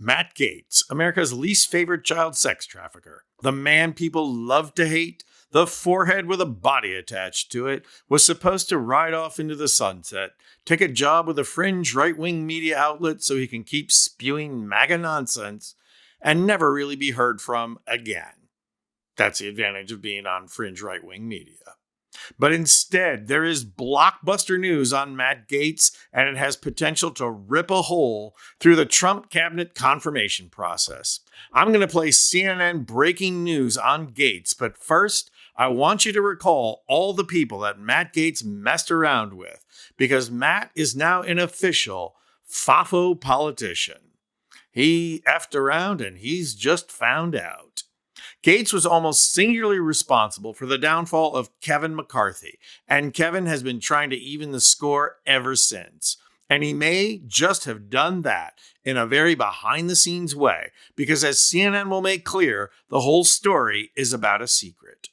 Matt Gaetz, America's least favorite child sex trafficker, the man people love to hate, the forehead with a body attached to it, was supposed to ride off into the sunset, take a job with a fringe right-wing media outlet so he can keep spewing MAGA nonsense, and never really be heard from again. That's the advantage of being on fringe right-wing media. But instead, there is blockbuster news on Matt Gaetz, and it has potential to rip a hole through the Trump cabinet confirmation process. I'm going to play CNN breaking news on Gaetz, but first, I want you to recall all the people that Matt Gaetz messed around with, because Matt is now an official FAFO politician. He effed around and he's just found out. Gaetz was almost singularly responsible for the downfall of Kevin McCarthy, and Kevin has been trying to even the score ever since. And he may just have done that in a very behind-the-scenes way, because as CNN will make clear, the whole story is about a secret.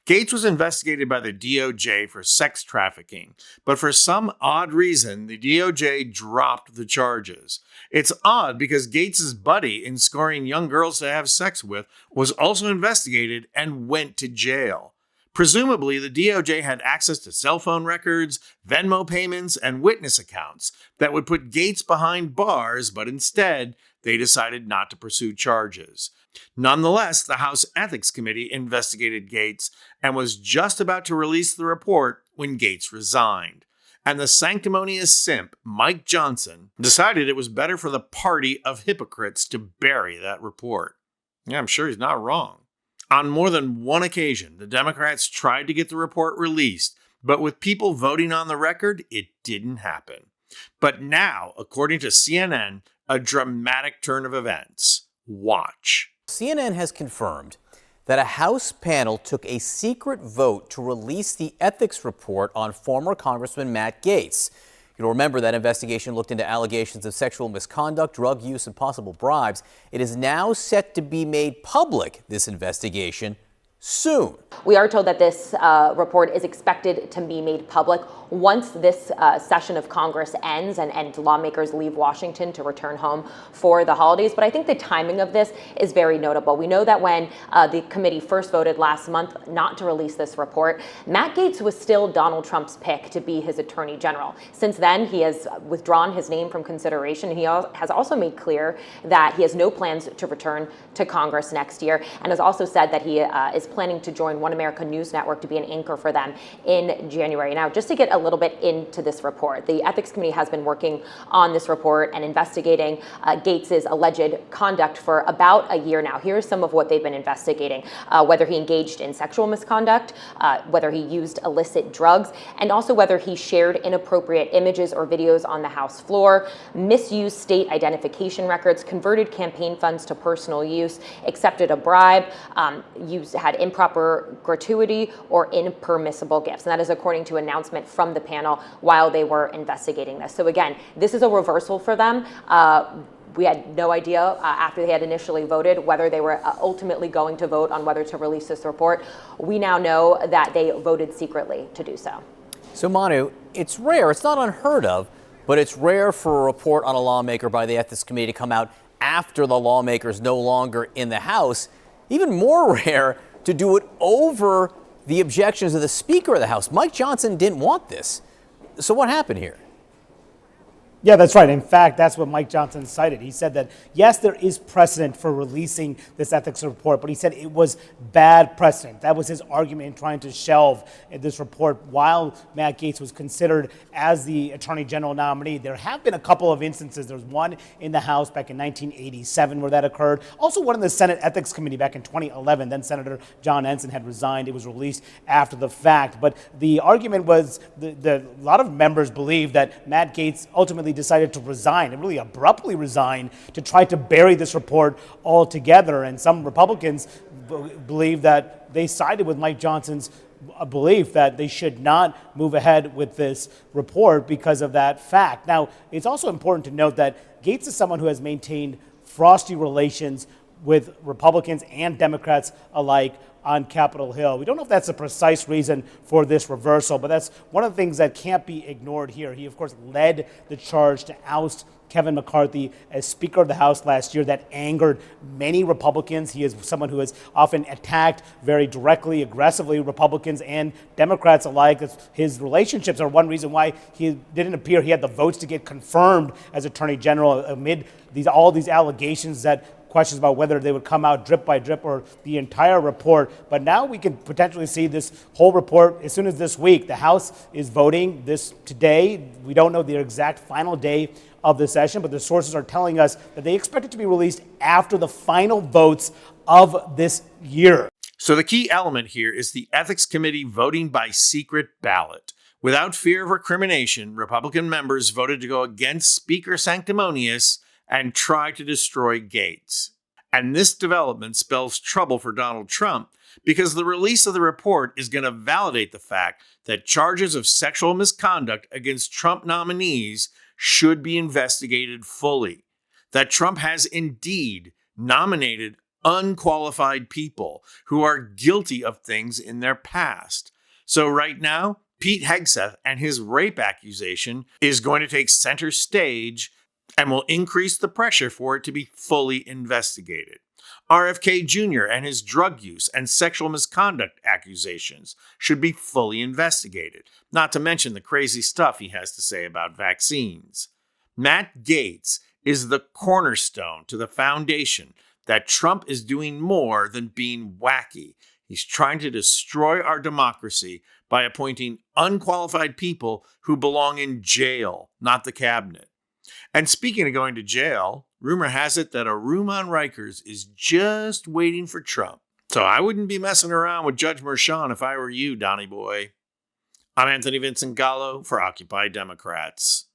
Gaetz was investigated by the DOJ for sex trafficking, but for some odd reason, the DOJ dropped the charges. It's odd because Gaetz's buddy in scoring young girls to have sex with was also investigated and went to jail. Presumably, the DOJ had access to cell phone records, Venmo payments, and witness accounts that would put Gaetz behind bars, but instead, they decided not to pursue charges. Nonetheless, the House Ethics Committee investigated Gaetz and was just about to release the report when Gaetz resigned. And the sanctimonious simp, Mike Johnson, decided it was better for the party of hypocrites to bury that report. Yeah, I'm sure he's not wrong. On more than one occasion, the Democrats tried to get the report released, but with people voting on the record, it didn't happen. But now, according to CNN, a dramatic turn of events. Watch. CNN has confirmed that a House panel took a secret vote to release the ethics report on former Congressman Matt Gaetz. You'll remember that investigation looked into allegations of sexual misconduct, drug use, and possible bribes. It is now set to be made public, this investigation, soon. We are told that this report is expected to be made public once this session of Congress ends and lawmakers leave Washington to return home for the holidays. But I think the timing of this is very notable. We know that when the committee first voted last month not to release this report, Matt Gaetz was still Donald Trump's pick to be his attorney general. Since then, he has withdrawn his name from consideration. He has also made clear that he has no plans to return to Congress next year, and has also said that he is planning to join One America News Network to be an anchor for them in January. Now, just to get a little bit into this report, the Ethics Committee has been working on this report and investigating Gaetz's alleged conduct for about a year now. Here's some of what they've been investigating: whether he engaged in sexual misconduct, whether he used illicit drugs, and also whether he shared inappropriate images or videos on the House floor, misused state identification records, converted campaign funds to personal use, accepted a bribe, had improper gratuity or impermissible gifts. And that is according to an announcement from the panel while they were investigating this. So again, this is a reversal for them. We had no idea after they had initially voted whether they were ultimately going to vote on whether to release this report. We now know that they voted secretly to do so. So Manu, it's rare, it's not unheard of, but it's rare for a report on a lawmaker by the Ethics Committee to come out after the lawmaker's no longer in the House. Even more rare to do it over the objections of the Speaker of the House. Mike Johnson didn't want this. So what happened here? Yeah, that's right. In fact, that's what Mike Johnson cited. He said that, yes, there is precedent for releasing this ethics report, but he said it was bad precedent. That was his argument in trying to shelve this report while Matt Gaetz was considered as the Attorney General nominee. There have been a couple of instances. There was one in the House back in 1987 where that occurred. Also one in the Senate Ethics Committee back in 2011. Then Senator John Ensign had resigned. It was released after the fact. But the argument was a lot of members believe that Matt Gaetz ultimately decided to resign, and really abruptly resign, to try to bury this report altogether. And some Republicans believe that they sided with Mike Johnson's belief that they should not move ahead with this report because of that fact. Now, it's also important to note that Gaetz is someone who has maintained frosty relations with Republicans and Democrats alike on Capitol Hill. We don't know if that's a precise reason for this reversal, but that's one of the things that can't be ignored here. He, of course, led the charge to oust Kevin McCarthy as Speaker of the House last year. That angered many Republicans. He is someone who has often attacked very directly, aggressively Republicans and Democrats alike. His relationships are one reason why he didn't appear. He had the votes to get confirmed as Attorney General amid all these allegations, that questions about whether they would come out drip by drip or the entire report. But now we can potentially see this whole report as soon as this week. The House is voting this today. We don't know the exact final day of the session, but the sources are telling us that they expect it to be released after the final votes of this year. So the key element here is the Ethics Committee voting by secret ballot. Without fear of recrimination, Republican members voted to go against Speaker Sanctimonious and try to destroy Gaetz. And this development spells trouble for Donald Trump because the release of the report is going to validate the fact that charges of sexual misconduct against Trump nominees should be investigated fully. That Trump has indeed nominated unqualified people who are guilty of things in their past. So right now, Pete Hegseth and his rape accusation is going to take center stage and will increase the pressure for it to be fully investigated. RFK Jr. and his drug use and sexual misconduct accusations should be fully investigated, not to mention the crazy stuff he has to say about vaccines. Matt Gaetz is the cornerstone to the foundation that Trump is doing more than being wacky. He's trying to destroy our democracy by appointing unqualified people who belong in jail, not the cabinet. And speaking of going to jail, rumor has it that a room on Rikers is just waiting for Trump. So I wouldn't be messing around with Judge Merchan if I were you, Donnie boy. I'm Anthony Vincent Gallo for Occupy Democrats.